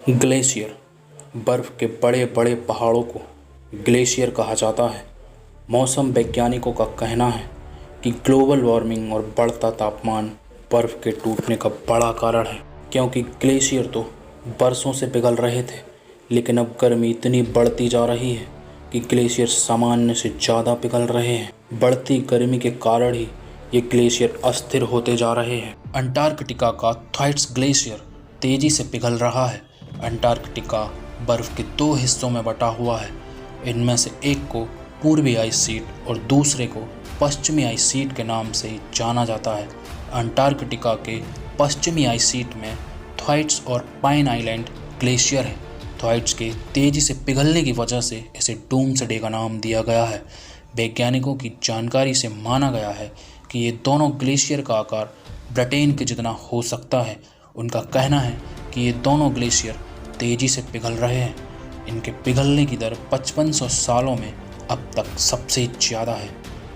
Glacier बर्फ़ के बड़े बड़े पहाड़ों को ग्लेशियर कहा जाता है। मौसम वैज्ञानिकों का कहना है कि ग्लोबल वार्मिंग और बढ़ता तापमान बर्फ़ के टूटने का बड़ा कारण है, क्योंकि ग्लेशियर तो बरसों से पिघल रहे थे, लेकिन अब गर्मी इतनी बढ़ती जा रही है कि ग्लेशियर सामान्य से ज़्यादा पिघल रहे हैं। बढ़ती गर्मी के कारण ही ये ग्लेशियर अस्थिर होते जा रहे हैं। अंटार्कटिका का थ्वाइट्स ग्लेशियर तेज़ी से पिघल रहा है। अंटार्कटिका बर्फ़ के दो हिस्सों में बटा हुआ है। इनमें से एक को पूर्वी आइस शीट और दूसरे को पश्चिमी आइस शीट के नाम से जाना जाता है। अंटार्कटिका के पश्चिमी आइस शीट में थ्वाइट्स और पाइन आइलैंड ग्लेशियर है। थ्वाइट्स के तेज़ी से पिघलने की वजह से इसे डूम्सडे का नाम दिया गया है। वैज्ञानिकों की जानकारी से माना गया है कि ये दोनों ग्लेशियर का आकार ब्रिटेन के जितना हो सकता है। उनका कहना है कि ये दोनों ग्लेशियर तेज़ी से पिघल रहे हैं। इनके पिघलने की दर 5500 सालों में अब तक सबसे ज़्यादा है।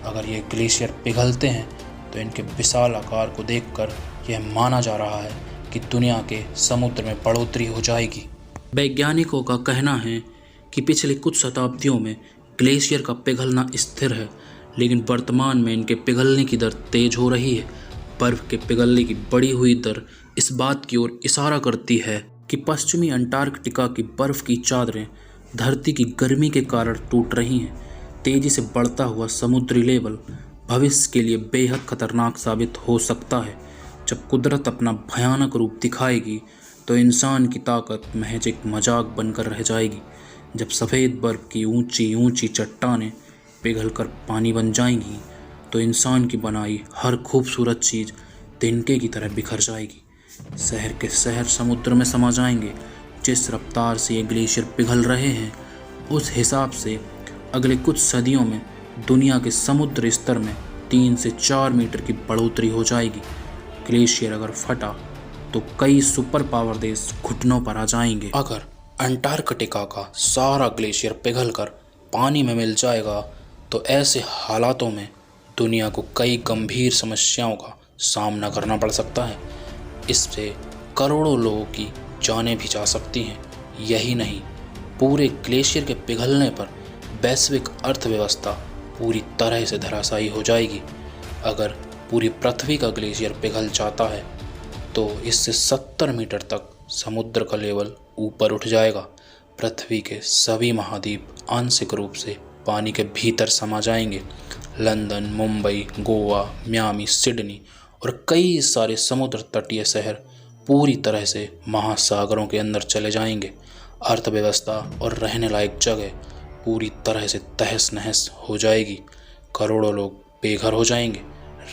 अगर ये ग्लेशियर पिघलते हैं तो इनके विशाल आकार को देखकर यह माना जा रहा है कि दुनिया के समुद्र में बढ़ोतरी हो जाएगी। वैज्ञानिकों का कहना है कि पिछले कुछ शताब्दियों में ग्लेशियर का पिघलना स्थिर है, लेकिन वर्तमान में इनके पिघलने की दर तेज़ हो रही है। बर्फ़ के पिघलने की बढ़ी हुई दर इस बात की ओर इशारा करती है कि पश्चिमी अंटार्कटिका की बर्फ़ की चादरें धरती की गर्मी के कारण टूट रही हैं। तेज़ी से बढ़ता हुआ समुद्री लेवल भविष्य के लिए बेहद खतरनाक साबित हो सकता है। जब कुदरत अपना भयानक रूप दिखाएगी तो इंसान की ताकत महज एक मजाक बनकर रह जाएगी। जब सफ़ेद बर्फ़ की ऊंची ऊंची चट्टानें पिघलकर पानी बन जाएंगी तो इंसान की बनाई हर खूबसूरत चीज़ तिनके की तरह बिखर जाएगी। शहर के शहर समुद्र में समा जाएंगे। जिस रफ्तार से ये ग्लेशियर पिघल रहे हैं, उस हिसाब से अगले कुछ सदियों में दुनिया के समुद्र स्तर में 3 से 4 मीटर की बढ़ोतरी हो जाएगी। ग्लेशियर अगर फटा तो कई सुपर पावर देश घुटनों पर आ जाएंगे। अगर अंटार्कटिका का सारा ग्लेशियर पिघलकर पानी में मिल जाएगा तो ऐसे हालातों में दुनिया को कई गंभीर समस्याओं का सामना करना पड़ सकता है। इससे करोड़ों लोगों की जानें भी जा सकती हैं। यही नहीं, पूरे ग्लेशियर के पिघलने पर वैश्विक अर्थव्यवस्था पूरी तरह से धराशायी हो जाएगी। अगर पूरी पृथ्वी का ग्लेशियर पिघल जाता है तो इससे 70 मीटर तक समुद्र का लेवल ऊपर उठ जाएगा। पृथ्वी के सभी महाद्वीप आंशिक रूप से पानी के भीतर समा जाएंगे। London, Mumbai, Goa, Miami, Sydney और कई सारे समुद्र तटीय शहर पूरी तरह से महासागरों के अंदर चले जाएंगे। अर्थव्यवस्था और रहने लायक जगह पूरी तरह से तहस नहस हो जाएगी। करोड़ों लोग बेघर हो जाएंगे।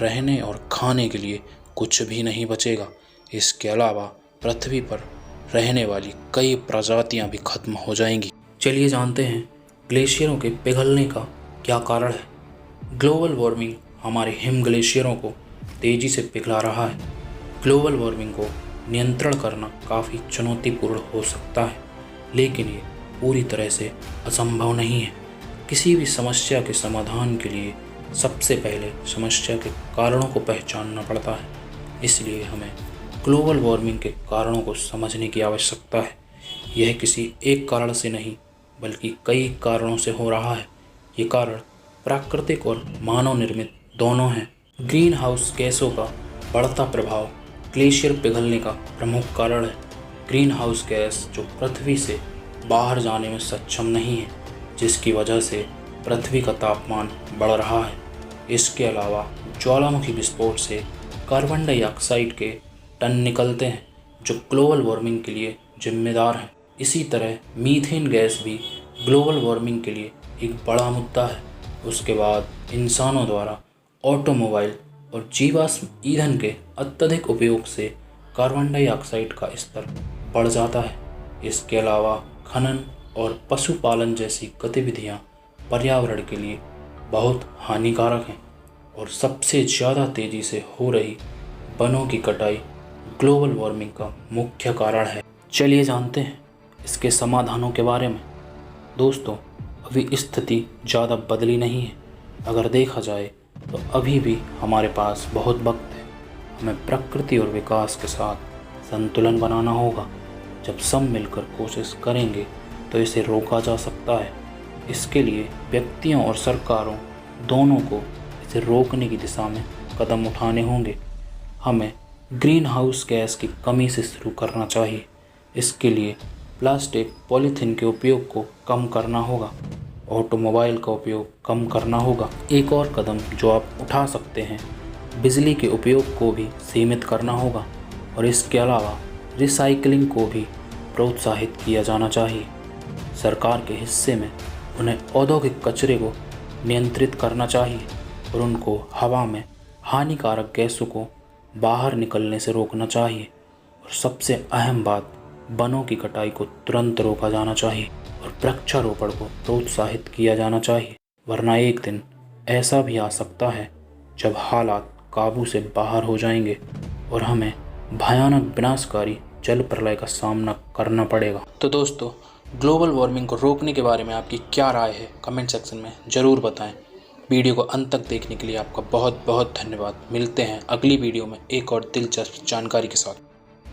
रहने और खाने के लिए कुछ भी नहीं बचेगा। इसके अलावा पृथ्वी पर रहने वाली कई प्रजातियां भी खत्म हो जाएंगी। चलिए जानते हैं ग्लेशियरों के पिघलने का क्या कारण है। ग्लोबल वार्मिंग हमारे हिम ग्लेशियरों को तेज़ी से पिघला रहा है। ग्लोबल वार्मिंग को नियंत्रण करना काफ़ी चुनौतीपूर्ण हो सकता है, लेकिन ये पूरी तरह से असंभव नहीं है। किसी भी समस्या के समाधान के लिए सबसे पहले समस्या के कारणों को पहचानना पड़ता है। इसलिए हमें ग्लोबल वार्मिंग के कारणों को समझने की आवश्यकता है। यह किसी एक कारण से नहीं बल्कि कई कारणों से हो रहा है। ये कारण प्राकृतिक और मानव निर्मित दोनों हैं। ग्रीन हाउस गैसों का बढ़ता प्रभाव ग्लेशियर पिघलने का प्रमुख कारण है। ग्रीन हाउस गैस जो पृथ्वी से बाहर जाने में सक्षम नहीं है, जिसकी वजह से पृथ्वी का तापमान बढ़ रहा है। इसके अलावा ज्वालामुखी विस्फोट से कार्बन डाइऑक्साइड के टन निकलते हैं, जो ग्लोबल वार्मिंग के लिए जिम्मेदार हैं। इसी तरह मीथेन गैस भी ग्लोबल वार्मिंग के लिए एक बड़ा मुद्दा है। उसके बाद इंसानों द्वारा ऑटोमोबाइल और जीवाश्म ईंधन के अत्यधिक उपयोग से कार्बन डाइऑक्साइड का स्तर बढ़ जाता है। इसके अलावा खनन और पशुपालन जैसी गतिविधियां पर्यावरण के लिए बहुत हानिकारक हैं और सबसे ज़्यादा तेज़ी से हो रही वनों की कटाई ग्लोबल वार्मिंग का मुख्य कारण है। चलिए जानते हैं इसके समाधानों के बारे में। दोस्तों, अभी स्थिति ज़्यादा बदली नहीं है। अगर देखा जाए तो अभी भी हमारे पास बहुत वक्त है। हमें प्रकृति और विकास के साथ संतुलन बनाना होगा। जब सब मिलकर कोशिश करेंगे तो इसे रोका जा सकता है। इसके लिए व्यक्तियों और सरकारों दोनों को इसे रोकने की दिशा में कदम उठाने होंगे। हमें ग्रीन हाउस गैस की कमी से शुरू करना चाहिए। इसके लिए प्लास्टिक पॉलीथीन के उपयोग को कम करना होगा, ऑटोमोबाइल का उपयोग कम करना होगा। एक और कदम जो आप उठा सकते हैं, बिजली के उपयोग को भी सीमित करना होगा और इसके अलावा रिसाइकलिंग को भी प्रोत्साहित किया जाना चाहिए। सरकार के हिस्से में उन्हें औद्योगिक कचरे को नियंत्रित करना चाहिए और उनको हवा में हानिकारक गैसों को बाहर निकलने से रोकना चाहिए। और सबसे अहम बात, वनों की कटाई को तुरंत रोका जाना चाहिए और वृक्षारोपण को प्रोत्साहित किया जाना चाहिए, वरना एक दिन ऐसा भी आ सकता है जब हालात काबू से बाहर हो जाएंगे और हमें भयानक विनाशकारी जल प्रलय का सामना करना पड़ेगा। तो दोस्तों, ग्लोबल वार्मिंग को रोकने के बारे में आपकी क्या राय है, कमेंट सेक्शन में ज़रूर बताएं। वीडियो को अंत तक देखने के लिए आपका बहुत बहुत धन्यवाद। मिलते हैं अगली वीडियो में एक और दिलचस्प जानकारी के साथ।